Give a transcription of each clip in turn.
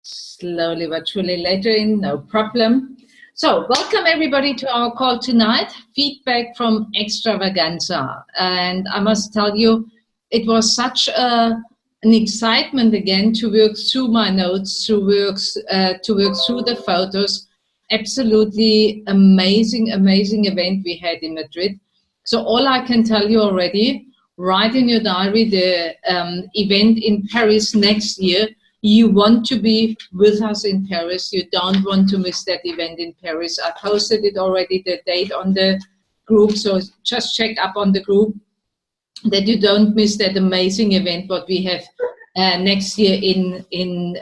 Slowly but surely later in, no problem. So, welcome everybody to our call tonight. Feedback from Extravaganza. And I must tell you, it was such an excitement again to work through my notes, to work through the photos. Absolutely amazing event we had in Madrid. So all I can tell you already, write in your diary the event in Paris next year. You want to be with us in Paris. You don't want to miss that event in Paris. I posted it already, the date on the group, so just check up on the group that you don't miss that amazing event what we have next year in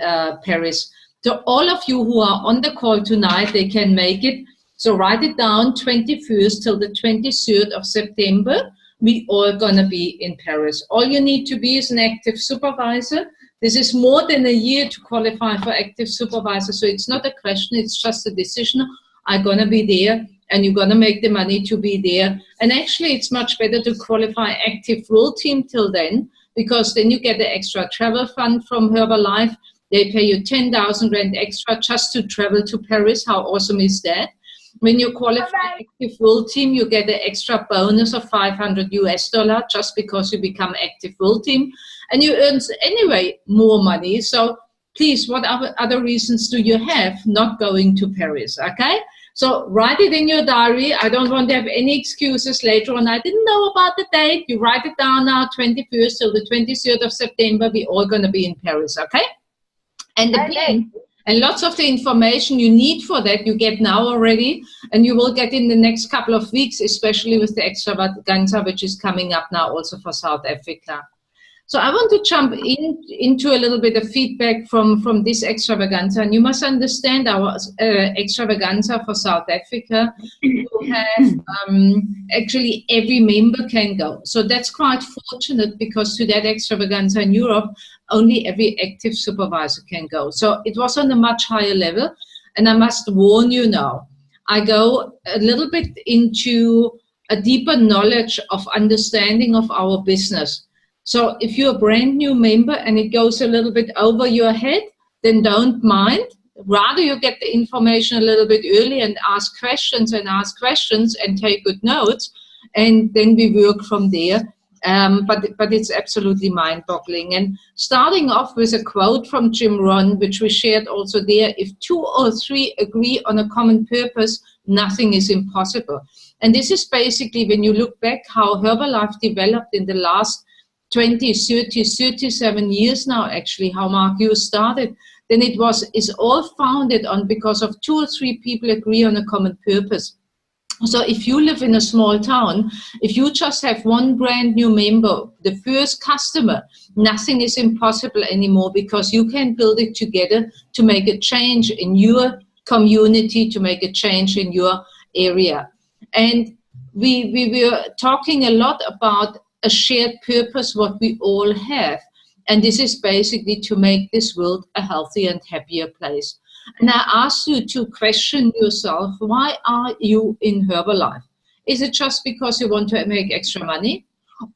Paris. So all of you who are on the call tonight, they can make it. So write it down, 21st till the 23rd of September, we all gonna be in Paris. All you need to be is an active supervisor. This is more than a year to qualify for active supervisor, so it's not a question, it's just a decision. I'm gonna be there, and you're gonna make the money to be there. And actually, it's much better to qualify active rule team till then, because then you get the extra travel fund from Herbalife. They pay you 10,000 rand extra just to travel to Paris. How awesome is that? When you qualify active rule team, you get an extra bonus of $500 just because you become active rule team, and you earn anyway more money. So please, what other reasons do you have not going to Paris? Okay, so write it in your diary. I don't want to have any excuses later on. I didn't know about the date. You write it down now, 21st till the 23rd of September. We're all going to be in Paris. Okay, and again. And lots of the information you need for that you get now already, and you will get in the next couple of weeks, especially with the Extravaganza, which is coming up now also for South Africa. So I want to jump into a little bit of feedback from this Extravaganza. And you must understand our Extravaganza for South Africa, you have actually every member can go. So that's quite fortunate, because to that Extravaganza in Europe, only every active supervisor can go. So it was on a much higher level. And I must warn you now, I go a little bit into a deeper knowledge of understanding of our business. So if you're a brand new member and it goes a little bit over your head, then don't mind. Rather, you get the information a little bit early and ask questions and take good notes, and then we work from there. But it's absolutely mind-boggling. And starting off with a quote from Jim Rohn, which we shared also there: if 2 or 3 agree on a common purpose, nothing is impossible. And this is basically, when you look back how Herbalife developed in the last 20, 30, 37 years now, actually, how Mark Hughes started, then it's all founded on because of 2 or 3 people agree on a common purpose. So if you live in a small town, if you just have one brand new member, the first customer, nothing is impossible anymore, because you can build it together to make a change in your community, to make a change in your area. And we were talking a lot about a shared purpose, what we all have. And this is basically to make this world a healthier and happier place. And I ask you to question yourself, why are you in Herbalife? Is it just because you want to make extra money?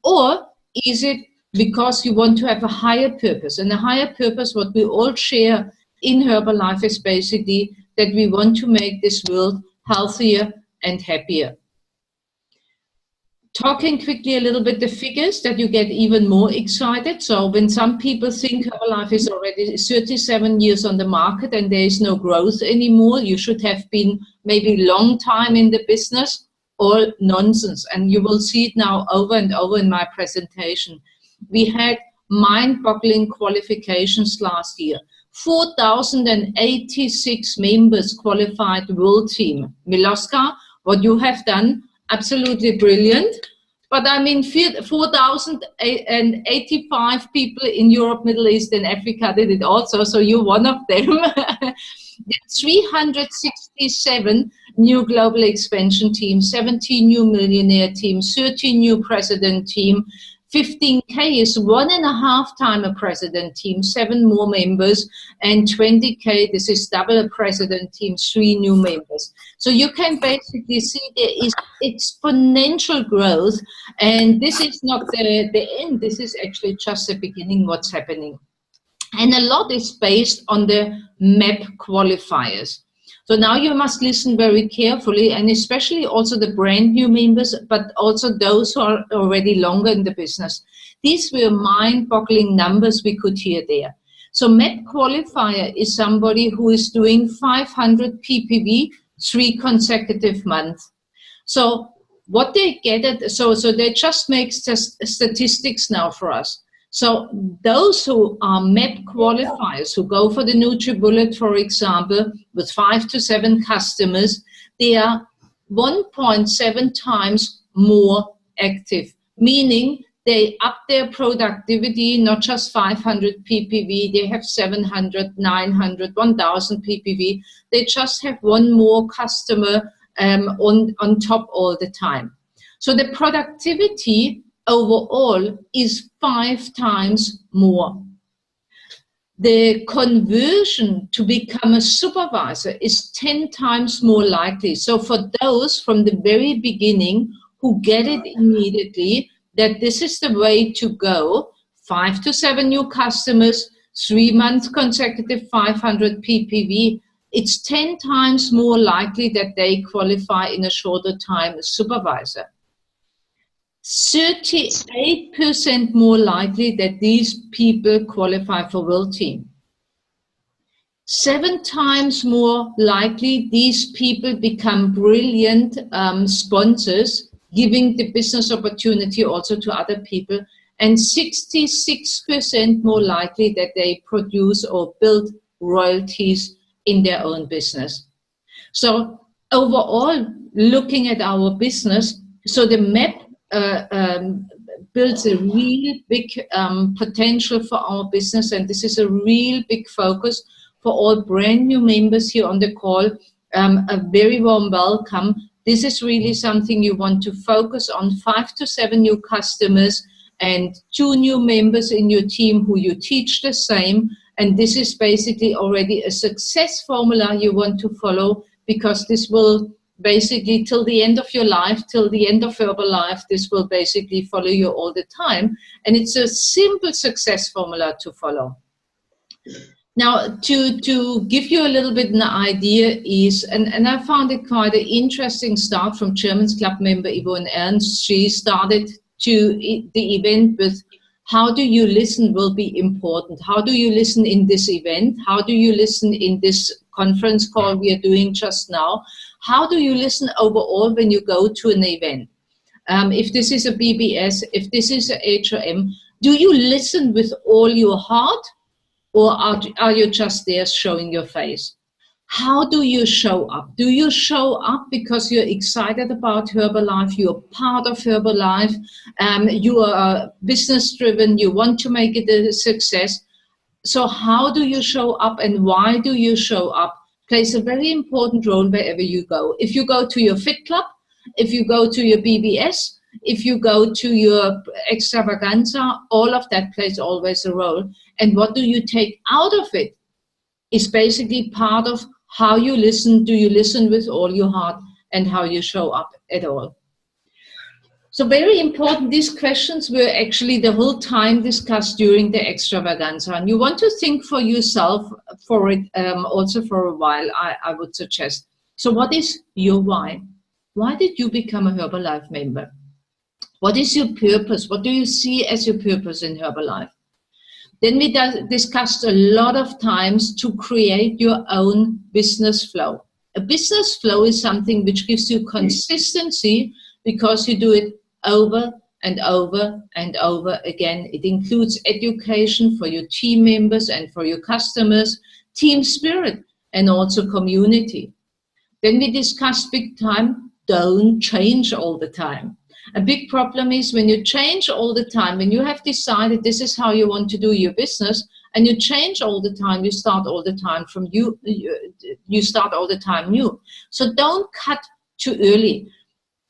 Or is it because you want to have a higher purpose? And the higher purpose, what we all share in Herbalife, is basically that we want to make this world healthier and happier. Talking quickly a little bit the figures that you get even more excited. So when some people think Herbalife is already 37 years on the market and there is no growth anymore, you should have been maybe long time in the business, all nonsense. And you will see it now over and over in my presentation. We had mind-boggling qualifications last year. 4,086 members qualified World Team. Miloska, what you have done, absolutely brilliant. But I mean, 4,085 people in Europe, Middle East, and Africa did it also, so you're one of them. 367 new global expansion teams, 17 new millionaire teams, 13 new president team, 15K is 1.5 times a president team, 7 more members, and 20K, this is double a president team, 3 new members. So you can basically see there is exponential growth, and this is not the end, this is actually just the beginning what's happening. And a lot is based on the MEP qualifiers. So now you must listen very carefully, and especially also the brand new members, but also those who are already longer in the business. These were mind-boggling numbers we could hear there. So MEP qualifier is somebody who is doing 500 ppv 3 consecutive months. So what they get at, so they just make statistics now for us. So those who are MEP qualifiers, who go for the NutriBullet, for example, with 5 to 7 customers, they are 1.7 times more active, meaning they up their productivity, not just 500 ppv, they have 700, 900, 1000 ppv. They just have one more customer on top all the time. So the productivity overall is 5 times more. The conversion to become a supervisor is 10 times more likely. So for those from the very beginning who get it immediately, that this is the way to go, 5 to 7 new customers, 3 months consecutive 500 ppv, it's 10 times more likely that they qualify in a shorter time as supervisor. 38% more likely that these people qualify for World Team. 7 times more likely these people become brilliant sponsors, giving the business opportunity also to other people, and 66% more likely that they produce or build royalties in their own business. So overall, looking at our business, so the MEP builds a real big potential for our business, and this is a real big focus for all brand new members here on the call. A very warm welcome. This is really something you want to focus on, 5 to 7 new customers and 2 new members in your team who you teach the same. And this is basically already a success formula you want to follow, because this will basically till the end of your life, till the end of Herbalife, this will basically follow you all the time. And it's a simple success formula to follow. Now, to give you a little bit an idea is, and I found it quite an interesting start from Chairman's Club member Yvonne Ernst. She started the event with, how do you listen will be important. How do you listen in this event? How do you listen in this conference call we are doing just now? How do you listen overall when you go to an event? If this is a BBS, if this is a HRM, do you listen with all your heart? Or are you just there showing your face? How do you show up? Do you show up because you're excited about Herbalife, you're part of Herbalife, you are business driven, you want to make it a success? So how do you show up, and why do you show up plays a very important role wherever you go. If you go to your Fit Club, if you go to your BBS, if you go to your extravaganza, all of that plays always a role. And what do you take out of it is basically part of how you listen. Do you listen with all your heart, and how you show up at all? So very important, these questions were actually the whole time discussed during the extravaganza. And you want to think for yourself for it also for a while, I would suggest. So what is your why? Why did you become a Herbalife member? What is your purpose? What do you see as your purpose in Herbalife? Then we discussed a lot of times to create your own business flow. A business flow is something which gives you consistency because you do it over and over and over again. It includes education for your team members and for your customers, team spirit, and also community. Then we discussed big time, don't change all the time. A big problem is when you change all the time, when you have decided this is how you want to do your business, and you change all the time, you start all the time from you start all the time new. So don't cut too early.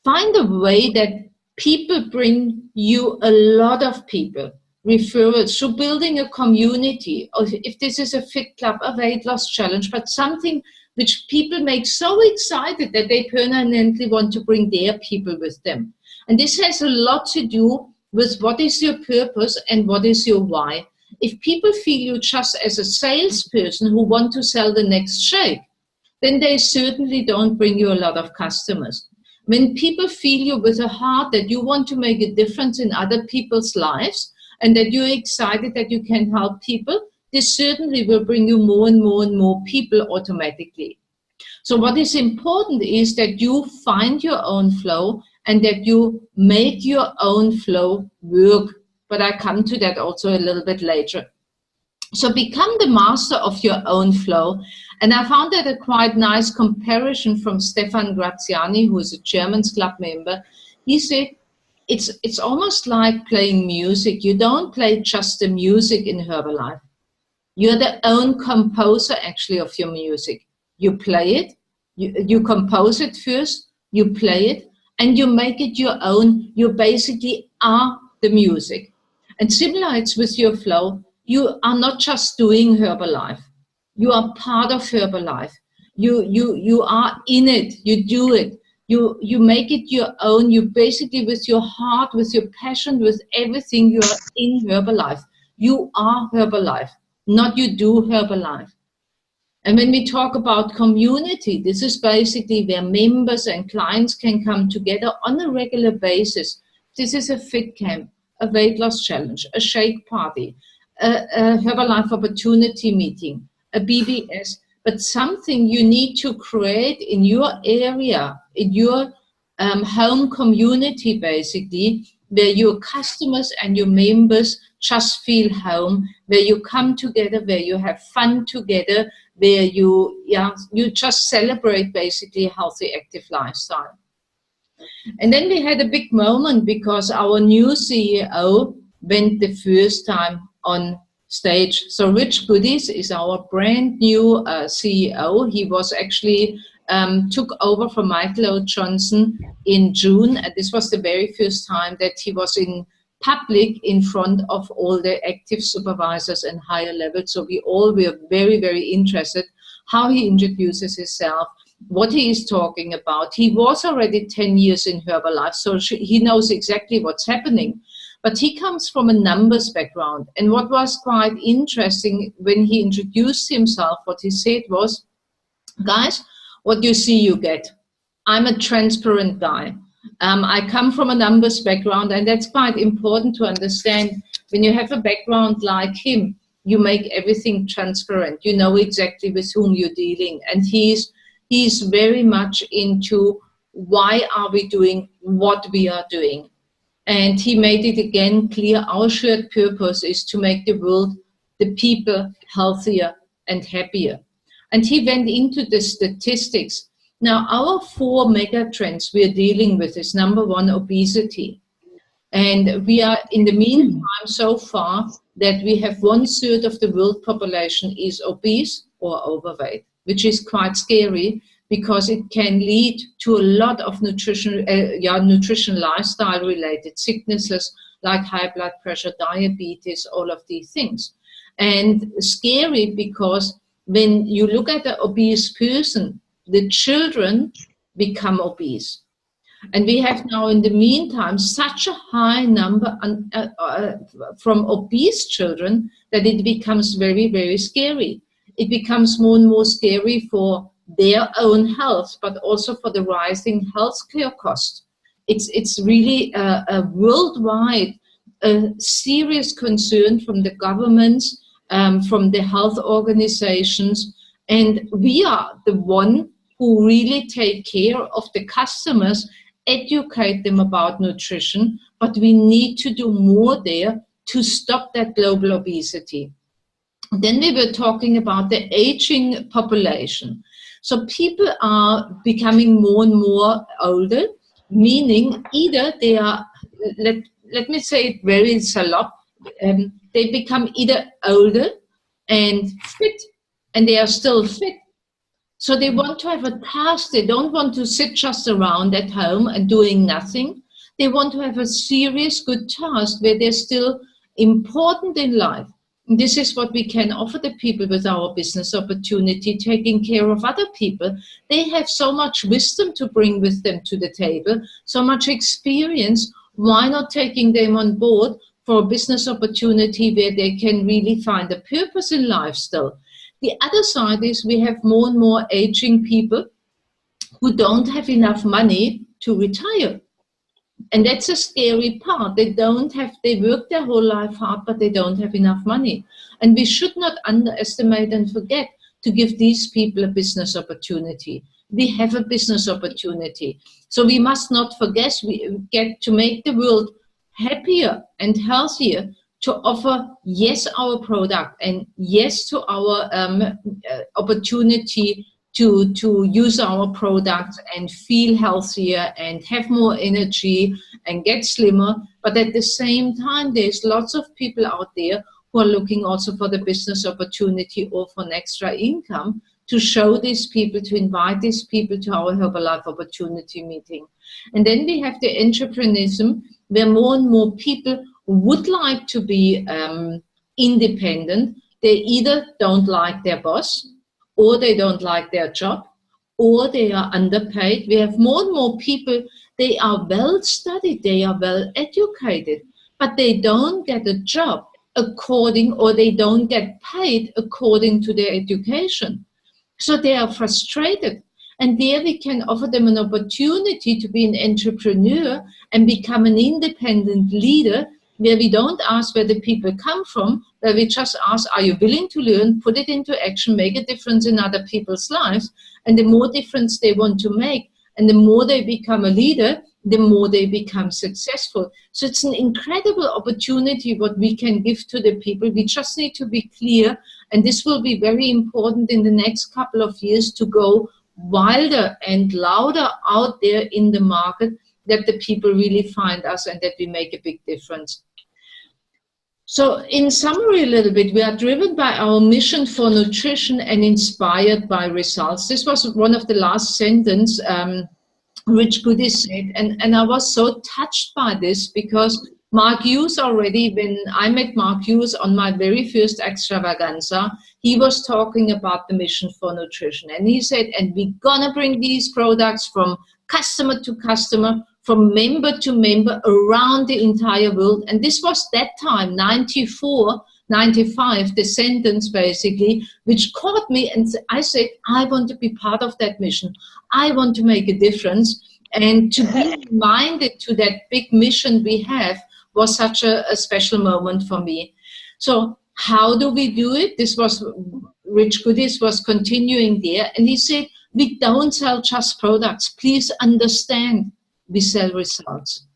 Find a way that people bring you a lot of people, referrals, so building a community, or if this is a Fit Club, a weight loss challenge, but something which people make so excited that they permanently want to bring their people with them. And this has a lot to do with what is your purpose and what is your why. if people feel you just as a salesperson who want to sell the next shake, then they certainly don't bring you a lot of customers. When people feel you with a heart that you want to make a difference in other people's lives and that you're excited that you can help people, this certainly will bring you more and more and more people automatically. So what is important is that you find your own flow and that you make your own flow work. But I come to that also a little bit later. So become the master of your own flow. And I found that a quite nice comparison from Stefan Graziani, who is a Germans Club member. He said, it's almost like playing music. You don't play just the music in Herbalife. You're the own composer, actually, of your music. You play it, you compose it first, you play it, and you make it your own. You basically are the music. And similar, it's with your flow. You are not just doing Herbalife. You are part of Herbalife. You are in it. You do it. You make it your own. You basically, with your heart, with your passion, with everything, you are in Herbalife. You are Herbalife, not you do Herbalife. And when we talk about community, this is basically where members and clients can come together on a regular basis. This is a fit camp, a weight loss challenge, a shake party, a Herbalife opportunity meeting, a BBS, but something you need to create in your area, in your home community, basically, where your customers and your members just feel home, where you come together, where you have fun together, where you just celebrate basically a healthy, active lifestyle. And then we had a big moment because our new CEO went the first time on stage. So Rich Goodies is our brand new CEO. He was actually took over from Michael O. Johnson in June. And this was the very first time that he was in public in front of all the active supervisors and higher levels. So we all were very, very interested how he introduces himself, what he is talking about. He was already 10 years in Herbalife, so he knows exactly what's happening. But he comes from a numbers background. And what was quite interesting when he introduced himself, what he said was, guys, what you see, you get. I'm a transparent guy. I come from a numbers background, and that's quite important to understand. When you have a background like him, you make everything transparent. You know exactly with whom you're dealing. And he's very much into why are we doing what we are doing. And he made it again clear, our shared purpose is to make the world, the people, healthier and happier. And he went into the statistics. Now, our 4 mega trends we're dealing with is number 1, obesity. And we are, in the meantime, so far, that we have 1/3 of the world population is obese or overweight, which is quite scary because it can lead to a lot of nutrition lifestyle-related sicknesses like high blood pressure, diabetes, all of these things. And scary because when you look at an obese person, the children become obese. And we have now, in the meantime, such a high number from obese children that it becomes very, very scary. It becomes more and more scary for their own health, but also for the rising healthcare cost. It's really a worldwide serious concern from the governments, from the health organizations, and we are the one who really take care of the customers, educate them about nutrition, but we need to do more there to stop that global obesity. Then we were talking about the aging population. So people are becoming more and more older, meaning either they are, let me say it very salop, they become either older and fit, and they are still fit. So they want to have a task. They don't want to sit just around at home and doing nothing. They want to have a serious, good task where they're still important in life. And this is what we can offer the people with our business opportunity, taking care of other people. They have so much wisdom to bring with them to the table, so much experience. Why not taking them on board for a business opportunity where they can really find a purpose in life still. The other side is we have more and more aging people who don't have enough money to retire. And that's a scary part. They work their whole life hard, but they don't have enough money. And we should not underestimate and forget to give these people a business opportunity. We have a business opportunity. So we must not forget, we get to make the world happier and healthier, to offer, yes, our product, and yes, to our opportunity to use our products and feel healthier and have more energy and get slimmer. But at the same time, there's lots of people out there who are looking also for the business opportunity or for an extra income, to show these people, to invite these people to our Herbalife Opportunity Meeting. And then we have the entrepreneurism, where more and more people would like to be independent. They either don't like their boss, or they don't like their job, or they are underpaid. We have more and more people, they are well studied, they are well educated, but they don't get a job or they don't get paid according to their education. So they are frustrated. And there we can offer them an opportunity to be an entrepreneur and become an independent leader, where we don't ask where the people come from, where we just ask, are you willing to learn, put it into action, make a difference in other people's lives? And the more difference they want to make, and the more they become a leader, the more they become successful. So it's an incredible opportunity what we can give to the people. We just need to be clear, and this will be very important in the next couple of years, to go wilder and louder out there in the market, that the people really find us and that we make a big difference. So in summary a little bit, we are driven by our mission for nutrition and inspired by results. This was one of the last sentence Rich Goody said, and I was so touched by this, because Mark Hughes already, when I met Mark Hughes on my very first extravaganza, he was talking about the mission for nutrition. And he said, and we're gonna bring these products from customer to customer, from member to member, around the entire world. And this was that time, 94, 95, the sentence basically, which caught me, and I said, I want to be part of that mission. I want to make a difference. And to be reminded to that big mission we have was such a special moment for me. So how do we do it? This was, Rich Goodies was continuing there, and he said, we don't sell just products. Please understand, we sell results.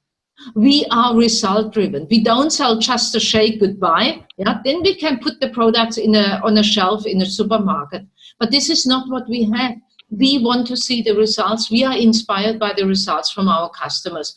We are result driven. We don't sell just a shake, goodbye. Yeah, then we can put the products on a shelf in a supermarket. But this is not what we have. We want to see the results. We are inspired by the results from our customers.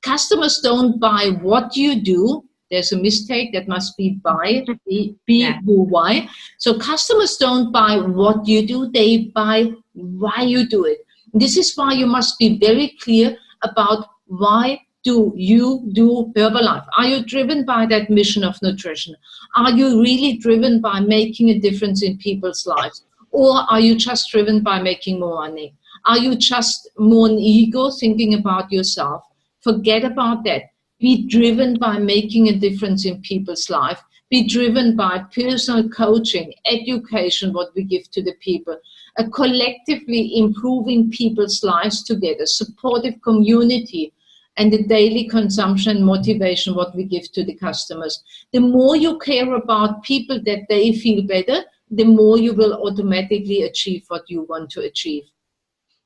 Customers don't buy what you do. There's a mistake, that must be buy, B-U-Y. So customers don't buy what you do, they buy why you do it. This is why you must be very clear about why do you do Herbalife. Are you driven by that mission of nutrition? Are you really driven by making a difference in people's lives? Or are you just driven by making more money? Are you just more an ego, thinking about yourself? Forget about that. Be driven by making a difference in people's life. Be driven by personal coaching, education, what we give to the people, a collectively improving people's lives together, supportive community, and the daily consumption and motivation, what we give to the customers. The more you care about people, that they feel better, the more you will automatically achieve what you want to achieve.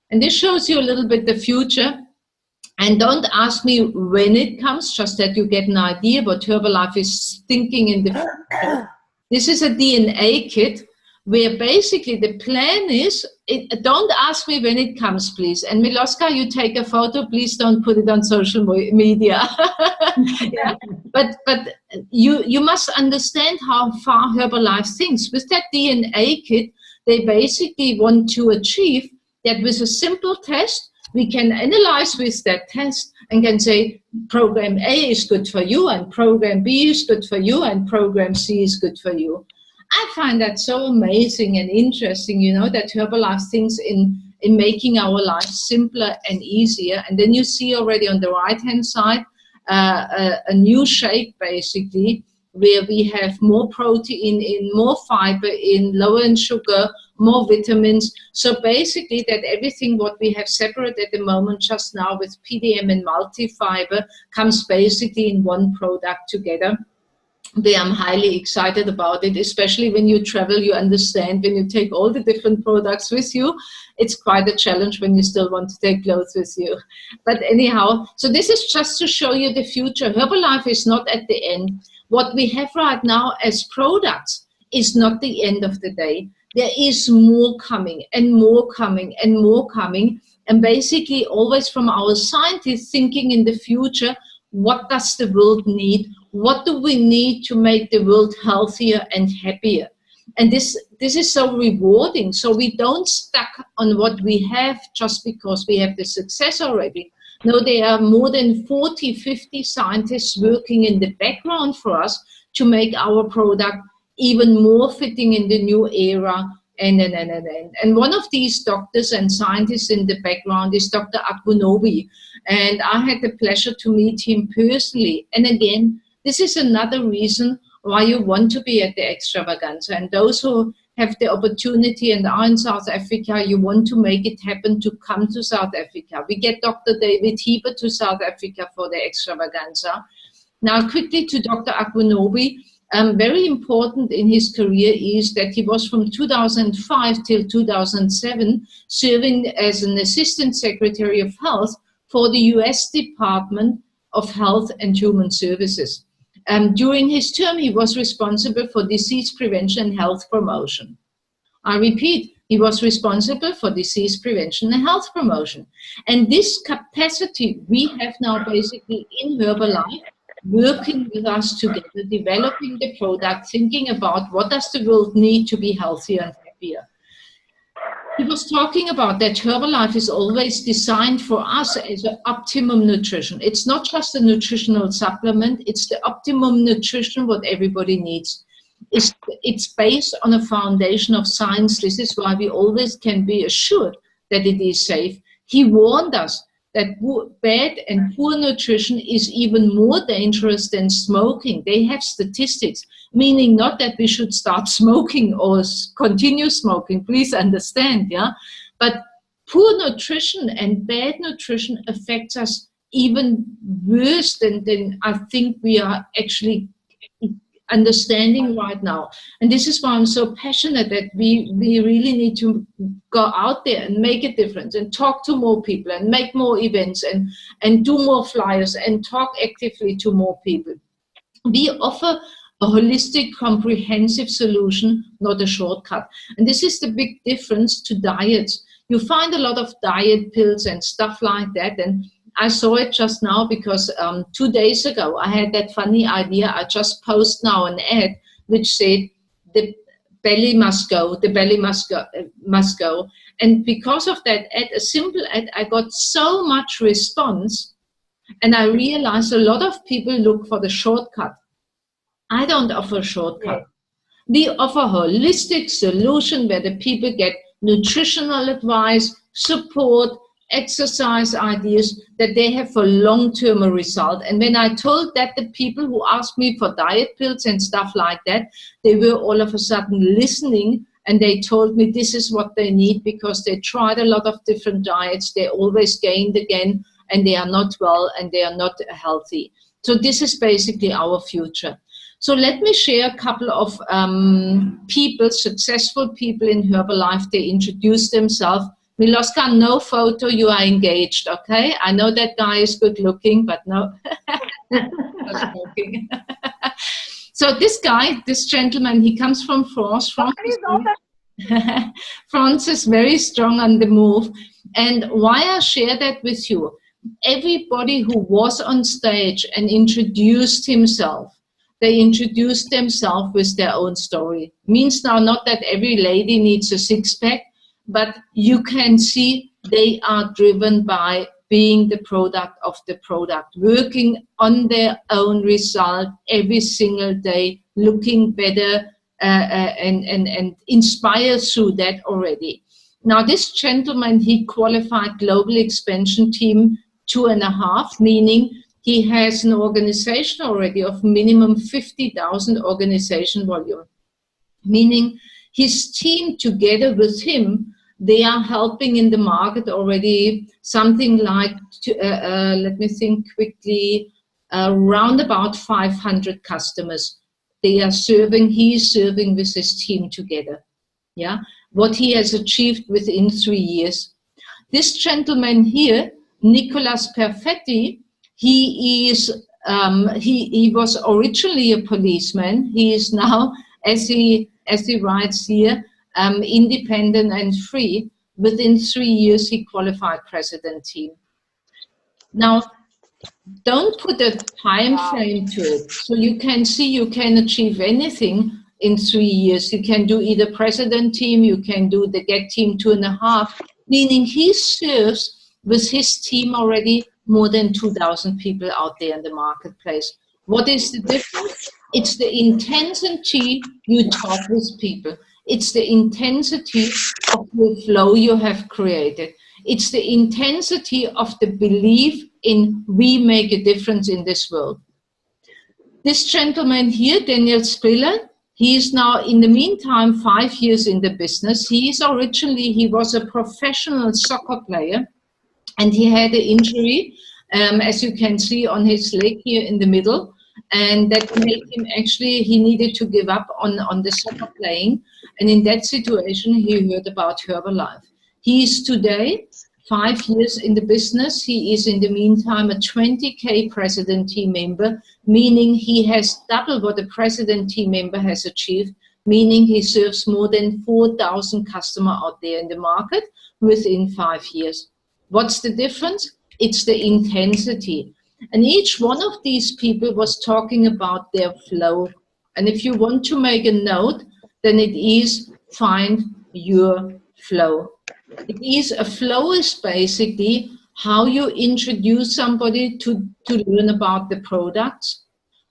And this shows you a little bit the future. And don't ask me when it comes, just that you get an idea what Herbalife is thinking in the future. This is a DNA kit, where basically the plan is, don't ask me when it comes, please. And Miloska, you take a photo, please don't put it on social media. Yeah. But you must understand how far Herbalife thinks. With that DNA kit, they basically want to achieve that with a simple test, we can analyze with that test and can say, program A is good for you, and program B is good for you, and program C is good for you. I find that so amazing and interesting, you know, that Herbalife thinks in making our lives simpler and easier. And then you see already on the right-hand side a new shake basically, where we have more protein in, more fiber in, lower in sugar, more vitamins. So basically that everything what we have separate at the moment just now with PDM and multi-fiber comes basically in one product together. I'm highly excited about it, especially when you travel, you understand, when you take all the different products with you, it's quite a challenge when you still want to take clothes with you. But anyhow, so this is just to show you the future. Herbalife is not at the end. What we have right now as products is not the end of the day. There is more coming and more coming and more coming. And basically always from our scientists thinking in the future, what does the world need? What do we need to make the world healthier and happier? And this is so rewarding. So we don't stuck on what we have just because we have the success already. No, there are more than 40, 50 scientists working in the background for us to make our product even more fitting in the new era. And one of these doctors and scientists in the background is Dr. Akbunobi. And I had the pleasure to meet him personally. And again, this is another reason why you want to be at the extravaganza. And those who have the opportunity and are in South Africa, you want to make it happen to come to South Africa. We get Dr. David Heber to South Africa for the extravaganza. Now quickly to Dr. Akbunobi. Very important in his career is that he was from 2005 till 2007 serving as an Assistant Secretary of Health for the US Department of Health and Human Services. During his term, he was responsible for disease prevention and health promotion. I repeat, he was responsible for disease prevention and health promotion. And this capacity we have now basically in Herbalife, working with us together, developing the product, thinking about what does the world need to be healthier and happier. He was talking about that Herbalife is always designed for us as an optimum nutrition. It's not just a nutritional supplement, it's the optimum nutrition what everybody needs. It's based on a foundation of science. This is why we always can be assured that it is safe. He warned us that bad and poor nutrition is even more dangerous than smoking. They have statistics, meaning not that we should start smoking or continue smoking, please understand, yeah? But poor nutrition and bad nutrition affects us even worse than I think we are actually understanding right now. And this is why I'm so passionate that we really need to go out there and make a difference and talk to more people and make more events and do more flyers and talk actively to more people. We offer a holistic, comprehensive solution, not a shortcut. And this is the big difference to diets. You find a lot of diet pills and stuff like that, and I saw it just now because 2 days ago I had that funny idea. I just post now an ad which said the belly must go, the belly must go. And because of that ad, a simple ad, I got so much response, and I realized a lot of people look for the shortcut. I don't offer a shortcut. We offer a holistic solution where the people get nutritional advice, support, exercise ideas that they have for long-term result. And when I told that, the people who asked me for diet pills and stuff like that, they were all of a sudden listening, and they told me this is what they need because they tried a lot of different diets, they always gained again, and they are not well and they are not healthy. So this is basically our future. So let me share a couple of people, successful people in Herbalife. They introduce themselves. Miloska, no photo, you are engaged, okay? I know that guy is good looking, but no. So this guy, this gentleman, he comes from France. France is very strong on the move. And why I share that with you, everybody who was on stage and introduced himself, they introduced themselves with their own story. Means now not that every lady needs a six-pack, but you can see they are driven by being the product of the product, working on their own result every single day, looking better and inspired through that already. Now this gentleman, he qualified Global Expansion Team 2.5, meaning he has an organization already of minimum 50,000 organization volume, meaning his team together with him, they are helping in the market already something like, let me think quickly, around about 500 customers. They are serving, he is serving with his team together. Yeah, what he has achieved within 3 years. This gentleman here, Nicolas Perfetti, he was originally a policeman. He is now, as he writes here, independent and free. Within 3 years, he qualified president team. Now, don't put a time frame to it. So you can see you can achieve anything in 3 years. You can do either president team, you can do the GET team 2.5, meaning he serves with his team already more than 2,000 people out there in the marketplace. What is the difference? It's the intensity you talk with people. It's the intensity of the flow you have created. It's the intensity of the belief in we make a difference in this world. This gentleman here, Daniel Spriller, he is now, in the meantime, 5 years in the business. He was a professional soccer player, and he had an injury, as you can see on his leg here in the middle, and that made him actually, he needed to give up on the soccer playing, and in that situation, he heard about Herbalife. He is today 5 years in the business. He is, in the meantime, a 20K president team member, meaning he has double what a president team member has achieved, meaning he serves more than 4,000 customers out there in the market within 5 years. What's the difference? It's the intensity. And each one of these people was talking about their flow. And if you want to make a note, then it is find your flow. It is a flow is basically how you introduce somebody to learn about the products,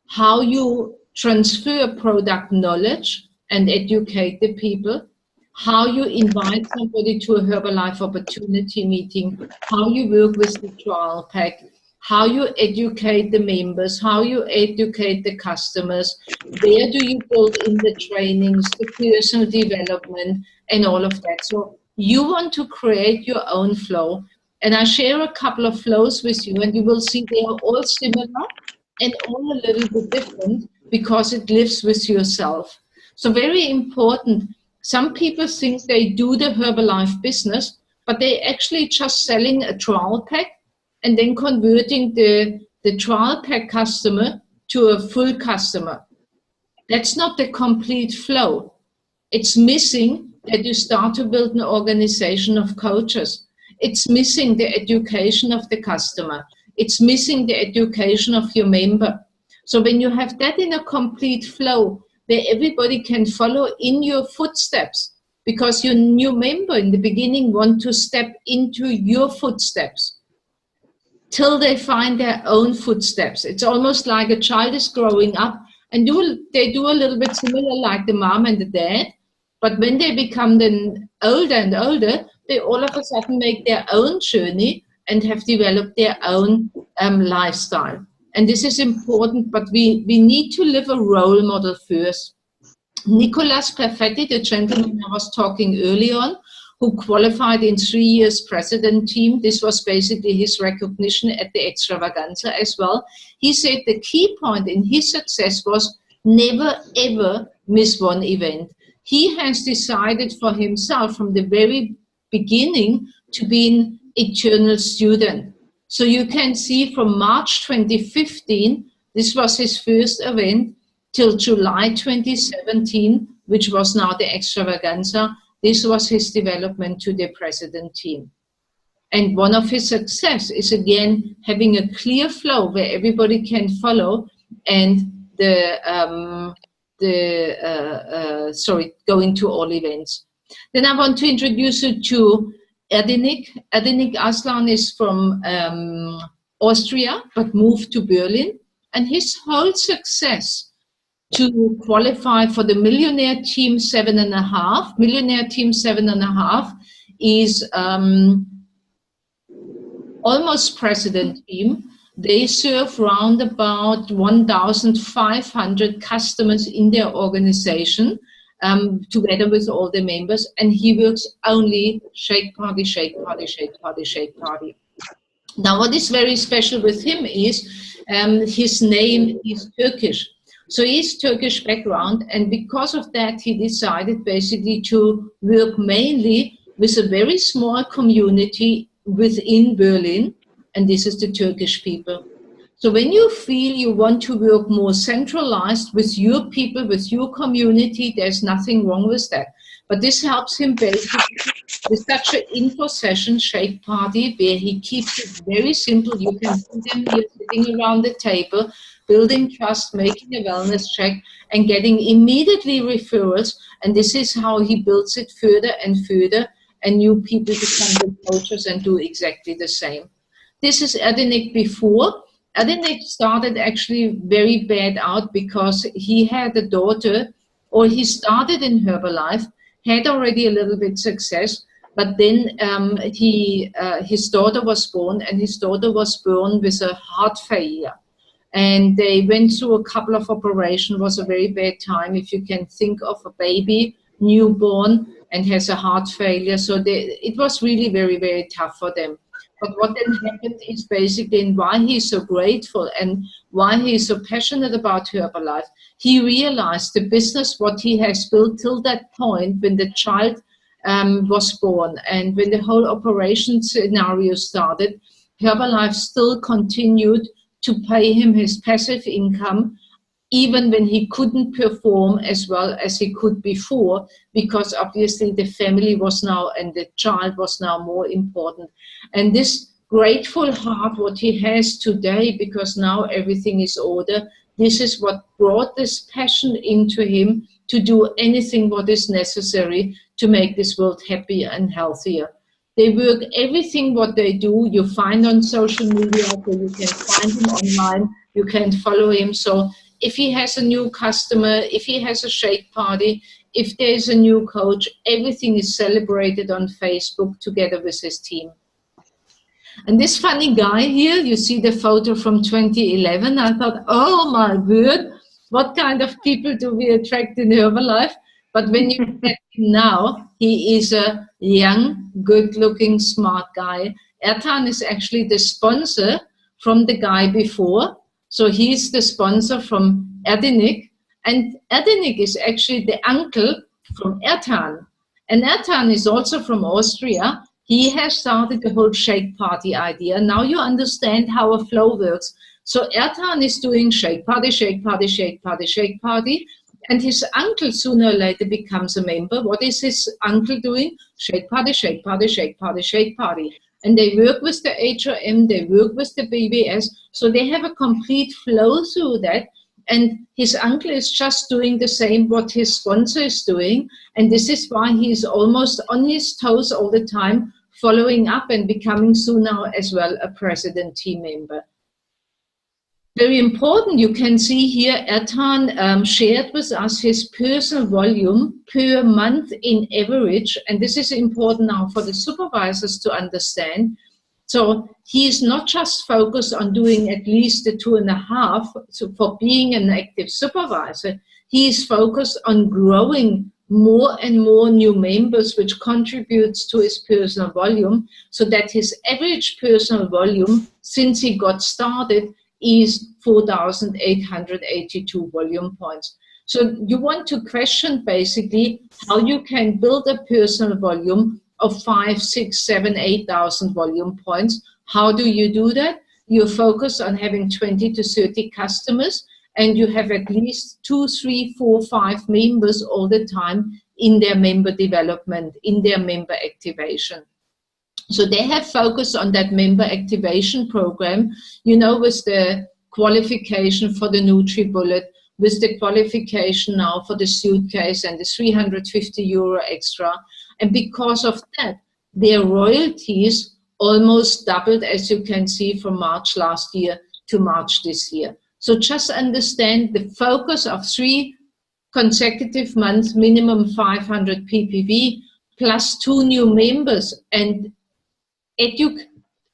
how you transfer product knowledge and educate the people, how you invite somebody to a Herbalife opportunity meeting, how you work with the trial pack, how you educate the members, how you educate the customers, where do you build in the trainings, the personal development, and all of that. So you want to create your own flow. And I share a couple of flows with you, and you will see they are all similar and all a little bit different because it lives with yourself. So very important. Some people think they do the Herbalife business, but they actually just selling a trial pack and then converting the trial pack customer to a full customer. That's not the complete flow. It's missing that you start to build an organization of coaches. It's missing the education of the customer. It's missing the education of your member. So when you have that in a complete flow, where everybody can follow in your footsteps, because your new member in the beginning want to step into your footsteps till they find their own footsteps. It's almost like a child is growing up and they do a little bit similar like the mom and the dad, but when they become then older and older, they all of a sudden make their own journey and have developed their own lifestyle. And this is important, but we need to live a role model first. Nicolas Perfetti, the gentleman I was talking early on, who qualified in 3 years president team, this was basically his recognition at the extravaganza as well. He said the key point in his success was never ever miss one event. He has decided for himself from the very beginning to be an eternal student. So you can see from March 2015, this was his first event, till July 2017, which was now the extravaganza, this was his development to the president team. And one of his success is, again, having a clear flow where everybody can follow and going to all events. Then I want to introduce you to Erdenik. Erdenik Aslan is from Austria, but moved to Berlin. And his whole success to qualify for the Millionaire Team 7.5, Millionaire Team 7.5 is almost president team. They serve round about 1,500 customers in their organization, together with all the members, and he works only shake party, shake party, shake party, shake party. Now, what is very special with him is his name is Turkish. So he's Turkish background, and because of that, he decided basically to work mainly with a very small community within Berlin, and this is the Turkish people. So when you feel you want to work more centralized with your people, with your community, there's nothing wrong with that. But this helps him basically with such an info session, shake party, where he keeps it very simple. You can see them here sitting around the table, building trust, making a wellness check, and getting immediately referrals. And this is how he builds it further and further, and new people become the coaches and do exactly the same. This is Erdenik before. Erdenik started actually very bad out because he had a daughter, or he started in Herbalife, had already a little bit success, but then his daughter was born, and his daughter was born with a heart failure. And they went through a couple of operations. It was a very bad time if you can think of a baby, newborn, and has a heart failure. So it was really very, very tough for them. But what then happened is basically, and why he's so grateful and why he's so passionate about Herbalife, he realized the business, what he has built till that point when the child was born and when the whole operation scenario started, Herbalife still continued to pay him his passive income, even when he couldn't perform as well as he could before, because obviously the family was now, and the child was now more important. And this grateful heart, what he has today, because now everything is ordered, this is what brought this passion into him to do anything what is necessary to make this world happier and healthier. They work everything what they do, you find on social media, so you can find him online, you can follow him. So if he has a new customer, if he has a shake party, if there's a new coach, everything is celebrated on Facebook together with his team. And this funny guy here, you see the photo from 2011. I thought, oh my word, what kind of people do we attract in Herbalife? But when you look at him now, he is a young, good-looking, smart guy. Ertan is actually the sponsor from the guy before. So he's the sponsor from Erdenik. And Erdenik is actually the uncle from Ertan. And Ertan is also from Austria. He has started the whole shake party idea. Now you understand how a flow works. So Ertan is doing shake party, shake party, shake party, shake party. And his uncle sooner or later becomes a member. What is his uncle doing? Shake party, shake party, shake party, shake party. And they work with the HRM, they work with the BBS. So they have a complete flow through that. And his uncle is just doing the same what his sponsor is doing. And this is why he's almost on his toes all the time, following up and becoming soon now as well a president team member. Very important, you can see here Ertan shared with us his personal volume per month in average. And this is important now for the supervisors to understand. So he is not just focused on doing at least the 2.5 so for being an active supervisor. He is focused on growing more and more new members, which contributes to his personal volume, so that his average personal volume since he got started is 4,882 volume points. So you want to question basically how you can build a personal volume of 5, 6, 7, 8,000 volume points. How do you do that? You focus on having 20 to 30 customers, and you have at least 2, 3, 4, 5 members all the time in their member development, in their member activation. So they have focused on that member activation program, you know, with the qualification for the NutriBullet, with the qualification now for the suitcase and the 350 euro extra. And because of that, their royalties almost doubled, as you can see, from March last year to March this year. So just understand the focus of 3 consecutive months, minimum 500 ppv, plus 2 new members, and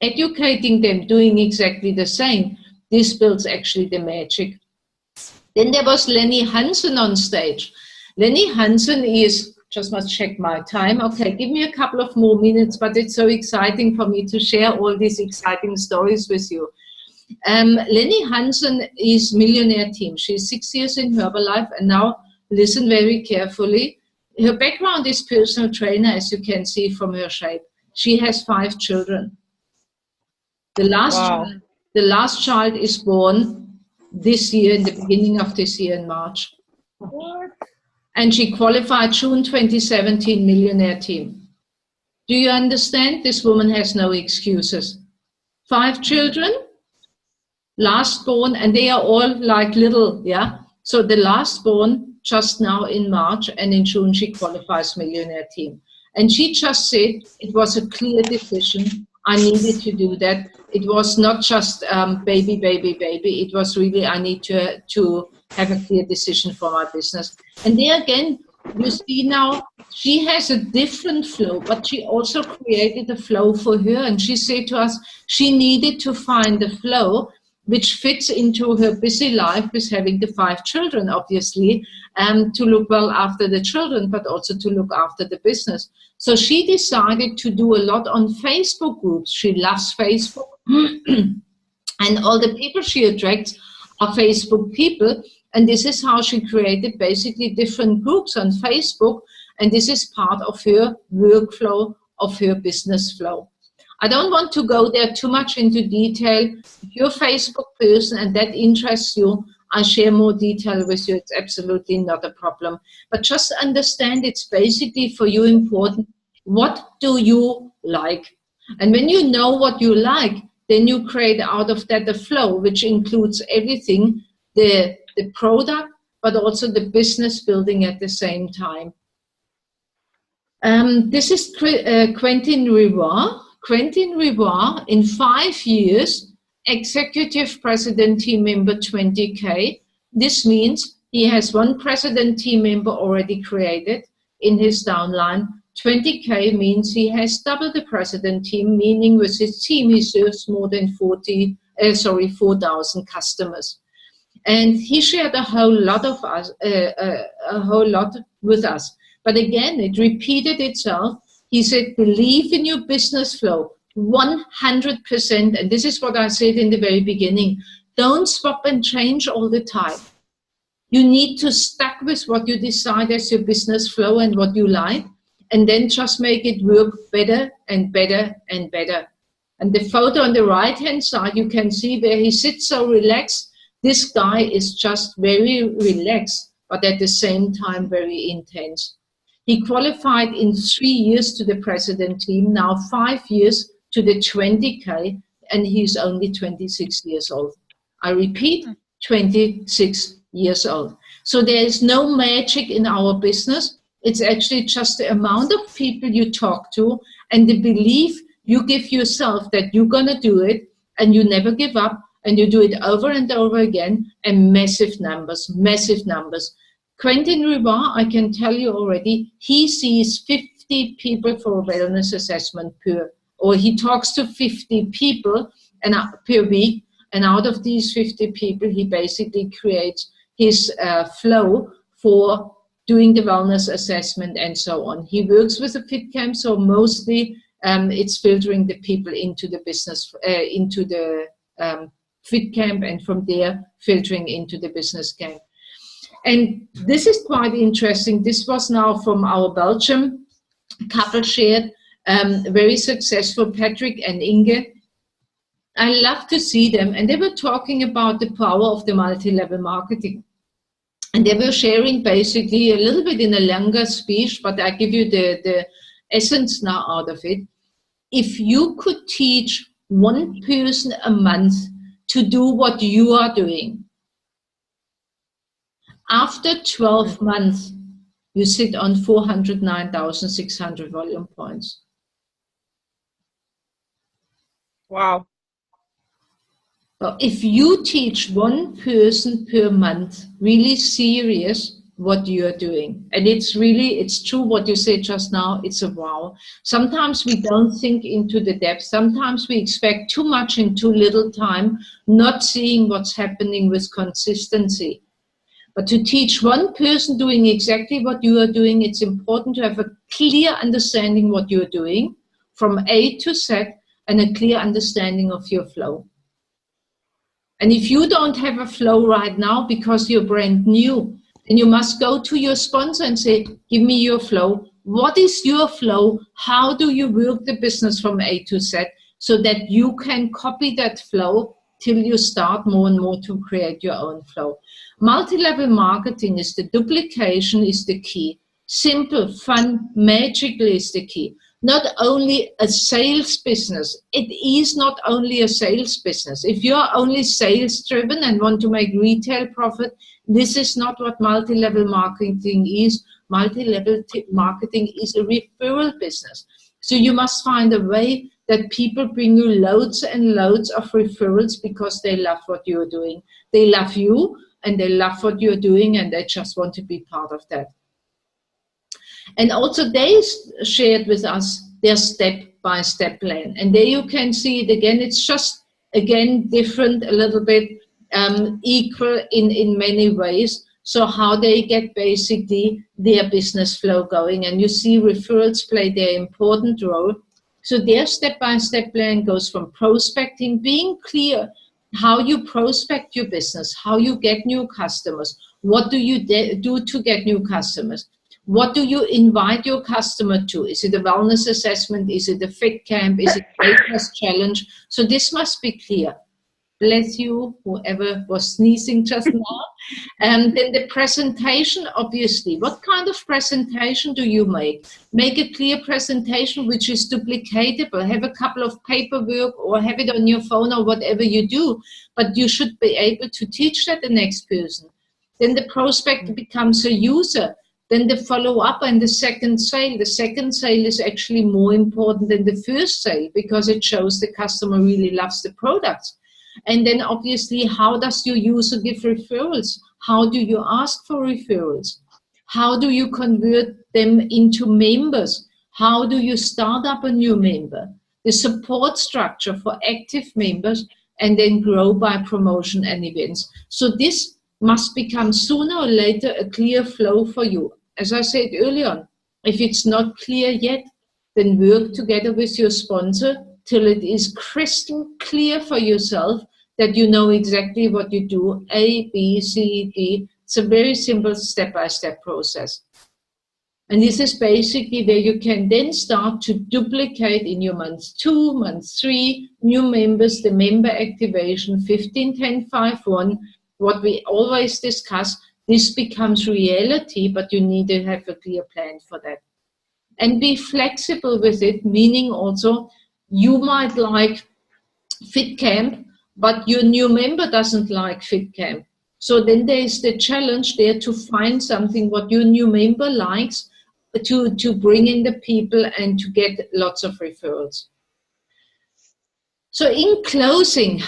educating them, doing exactly the same. This builds actually the magic. Then there was Lenny Hansen on stage. Lenny Hansen is, just must check my time. Okay, give me a couple of more minutes, but it's so exciting for me to share all these exciting stories with you. Lenny Hansen is Millionaire Team. She's 6 years in Herbalife, and now listen very carefully. Her background is personal trainer, as you can see from her shape. She has 5 children. The last child is born this year, in the beginning of this year in March. What? And she qualified June 2017 Millionaire Team. Do you understand? This woman has no excuses. 5 children, last born, and they are all like little, yeah? So the last born just now in March, and in June she qualifies Millionaire Team. And she just said it was a clear decision. I needed to do that. It was not just baby. It was really, I need to have a clear decision for my business. And there again, you see now, she has a different flow, but she also created a flow for her. And she said to us, she needed to find the flow which fits into her busy life with having the 5 children, obviously, to look well after the children, but also to look after the business. So she decided to do a lot on Facebook groups. She loves Facebook. And all the people she attracts are Facebook people. And this is how she created basically different groups on Facebook. And this is part of her workflow, of her business flow. I don't want to go there too much into detail. If you're a Facebook person and that interests you, I share more detail with you. It's absolutely not a problem. But just understand it's basically for you important. What do you like? And when you know what you like, then you create out of that a flow, which includes everything, the product, but also the business building at the same time. This is Quentin Rivoire. Quentin Rivoire, in 5 years, executive president team member 20K. This means he has 1 president team member already created in his downline. 20K means he has double the president team, meaning with his team he serves more than 4,000 customers. And he shared a whole lot of us, with us. But again, it repeated itself. He said, believe in your business flow 100%. And this is what I said in the very beginning. Don't swap and change all the time. You need to stick with what you decide as your business flow and what you like, and then just make it work better and better and better. And the photo on the right-hand side, you can see where he sits so relaxed. This guy is just very relaxed, but at the same time, very intense. He qualified in 3 years to the president team, now 5 years to the 20K, and he's only 26 years old. I repeat, 26 years old. So there is no magic in our business. It's actually just the amount of people you talk to and the belief you give yourself that you're going to do it and you never give up and you do it over and over again, and massive numbers, massive numbers. Quentin Rivoire, I can tell you already, he sees 50 people for a wellness assessment or he talks to 50 people per week, and out of these 50 people, he basically creates his flow for doing the wellness assessment and so on. He works with a FitCamp, so mostly it's filtering the people into the business, into the FitCamp, and from there filtering into the business camp. And this is quite interesting. This was now from our Belgium couple shared, very successful, Patrick and Inge. I love to see them. And they were talking about the power of the multi-level marketing. And they were sharing basically a little bit in a longer speech, but I give you the essence now out of it. If you could teach 1 person a month to do what you are doing, after 12 months, you sit on 409,600 volume points. Wow. So if you teach 1 person per month, really serious, what you're doing. And it's true what you said just now, it's a wow. Sometimes we don't think into the depth. Sometimes we expect too much in too little time, not seeing what's happening with consistency. But to teach one person doing exactly what you are doing, it's important to have a clear understanding what you're doing from A to Z and a clear understanding of your flow. And if you don't have a flow right now because you're brand new, then you must go to your sponsor and say, give me your flow. What is your flow? How do you work the business from A to Z so that you can copy that flow till you start more and more to create your own flow? Multi-level marketing is the duplication is the key. Simple, fun, magical is the key. Not only a sales business, it is not only a sales business. If you're only sales driven and want to make retail profit, this is not what multi-level marketing is. Multi-level marketing is a referral business. So you must find a way that people bring you loads and loads of referrals because they love what you're doing. They love you and they love what you're doing and they just want to be part of that. And also they shared with us their step-by-step plan. And there you can see it again. It's just, again, different, a little bit equal in many ways. So how they get basically their business flow going. And you see referrals play their important role. So their step-by-step plan goes from prospecting, being clear how you prospect your business, how you get new customers, what do you do to get new customers. What do you invite your customer to? Is it a wellness assessment? Is it a fit camp? Is it a weight loss challenge? So this must be clear. Bless you, whoever was sneezing just now. And then the presentation, obviously. What kind of presentation do you make? Make a clear presentation which is duplicatable. Have a couple of paperwork or have it on your phone or whatever you do. But you should be able to teach that the next person. Then the prospect becomes a user. Then the follow-up and the second sale. The second sale is actually more important than the first sale because it shows the customer really loves the products. And then obviously, how does your user give referrals? How do you ask for referrals? How do you convert them into members? How do you start up a new member? The support structure for active members and then grow by promotion and events. So this must become sooner or later a clear flow for you. As I said earlier on, if it's not clear yet, then work together with your sponsor till it is crystal clear for yourself that you know exactly what you do, A, B, C, D. It's a very simple step-by-step process. And this is basically where you can then start to duplicate in your month 2, month 3, new members, the member activation, 15, 10, 5, 1, what we always discuss. This becomes reality, but you need to have a clear plan for that. And be flexible with it, meaning also you might like Fit Camp, but your new member doesn't like Fit Camp. So then there is the challenge there to find something what your new member likes to bring in the people and to get lots of referrals. So in closing,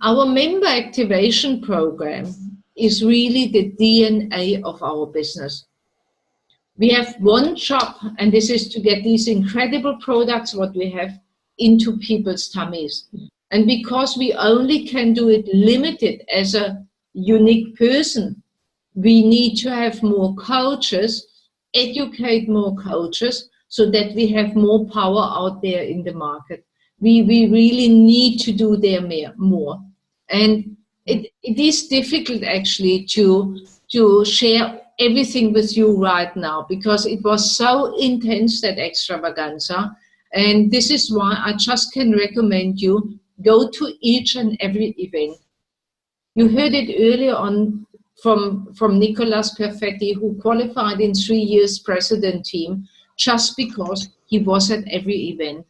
our member activation program is really the DNA of our business. We have one job, and this is to get these incredible products, what we have, into people's tummies. And because we only can do it limited as a unique person, we need to have more coaches, educate more coaches, so that we have more power out there in the market. We really need to do there more. And it is difficult actually to share everything with you right now because it was so intense, that extravaganza. And this is why I just can recommend you go to each and every event. You heard it earlier on from Nicolas Perfetti, who qualified in 3 years president team just because he was at every event.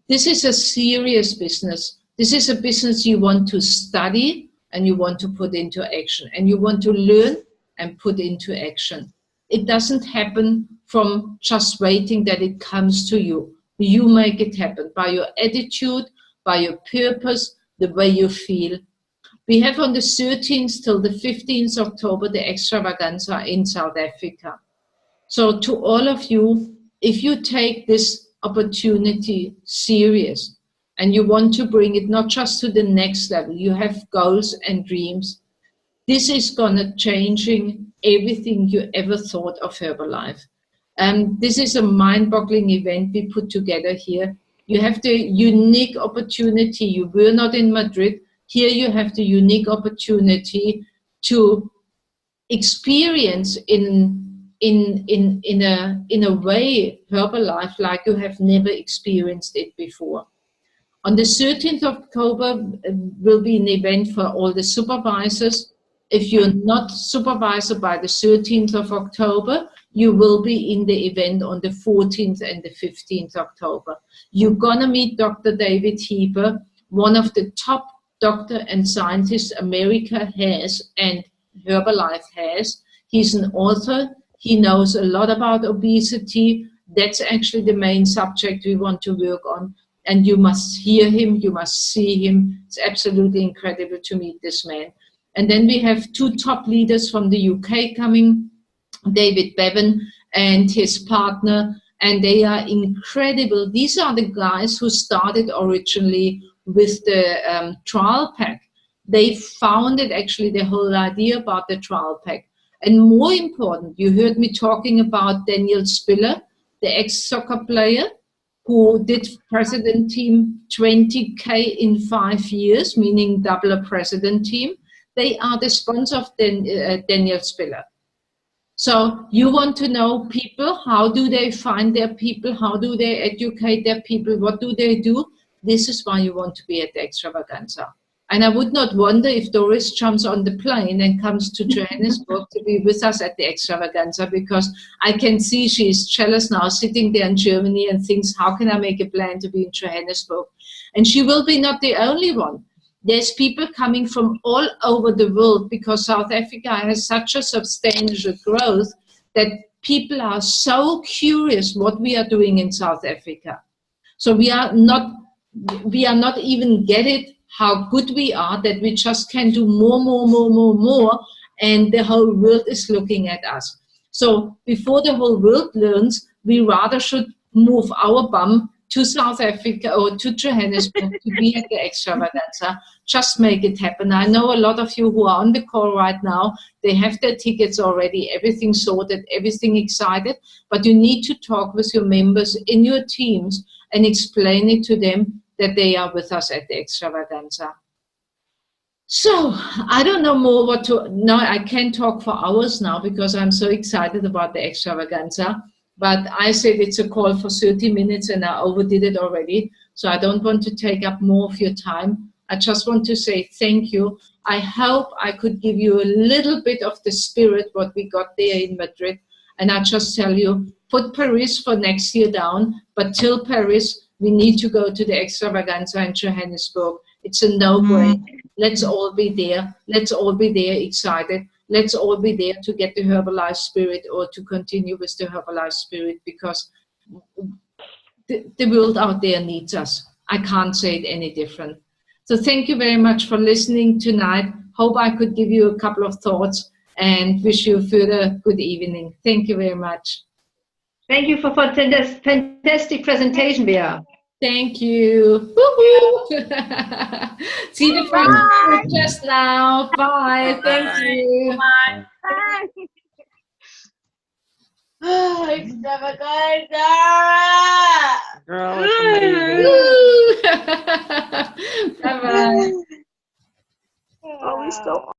This is a serious business. This is a business you want to study and you want to put into action, and you want to learn and put into action. It doesn't happen from just waiting that it comes to you. You make it happen by your attitude, by your purpose, the way you feel. We have on the 13th till the 15th October the extravaganza in South Africa. So to all of you, if you take this opportunity serious and you want to bring it not just to the next level, you have goals and dreams, this is gonna changing everything you ever thought of Herbalife. This is a mind-boggling event we put together here. You have the unique opportunity. You were not in Madrid. Here you have the unique opportunity to experience in a way Herbalife like you have never experienced it before. On the 13th of October will be an event for all the supervisors. If you're not supervisor by the 13th of October, you will be in the event on the 14th and the 15th October. You're gonna meet Dr. David Heber, one of the top doctor and scientists America has and Herbalife has. He's an author. He knows a lot about obesity. That's actually the main subject we want to work on. And you must hear him, you must see him. It's absolutely incredible to meet this man. And then we have two top leaders from the UK coming, David Bevan and his partner, and they are incredible. These are the guys who started originally with the trial pack. They founded actually the whole idea about the trial pack. And more important, you heard me talking about Daniel Spiller, the ex-soccer player who did president team 20K in 5 years, meaning double a president team. They are the sponsor of Daniel Spiller. So you want to know people, how do they find their people, how do they educate their people, what do they do? This is why you want to be at the extravaganza. And I would not wonder if Doris jumps on the plane and comes to Johannesburg to be with us at the extravaganza, because I can see she's jealous now, sitting there in Germany and thinks, how can I make a plan to be in Johannesburg? And she will be not the only one. There's people coming from all over the world, because South Africa has such a substantial growth that people are so curious what we are doing in South Africa. So we are not even get it how good we are, that we just can do more, and the whole world is looking at us. So before the whole world learns, we rather should move our bum to South Africa or to Johannesburg to be at the extravaganza. Just make it happen. I know a lot of you who are on the call right now, they have their tickets already, everything sorted, everything excited, but you need to talk with your members in your teams and explain it to them that they are with us at the extravaganza. So I don't know more what to, now I can talk for hours now because I'm so excited about the extravaganza, but I said it's a call for 30 minutes and I overdid it already. So I don't want to take up more of your time. I just want to say thank you. I hope I could give you a little bit of the spirit, what we got there in Madrid. And I just tell you, put Paris for next year down, but till Paris, we need to go to the extravaganza in Johannesburg. It's a no-brainer. Let's all be there. Let's all be there excited. Let's all be there to get the Herbalife spirit or to continue with the Herbalife spirit, because the world out there needs us. I can't say it any different. So thank you very much for listening tonight. Hope I could give you a couple of thoughts and wish you a further good evening. Thank you very much. Thank you for this fantastic presentation, Bea. Thank you. See the friends just now. Bye. Thank you. Bye. Oh, extravaganza! Girl, it's amazing. Bye-bye. Oh, we still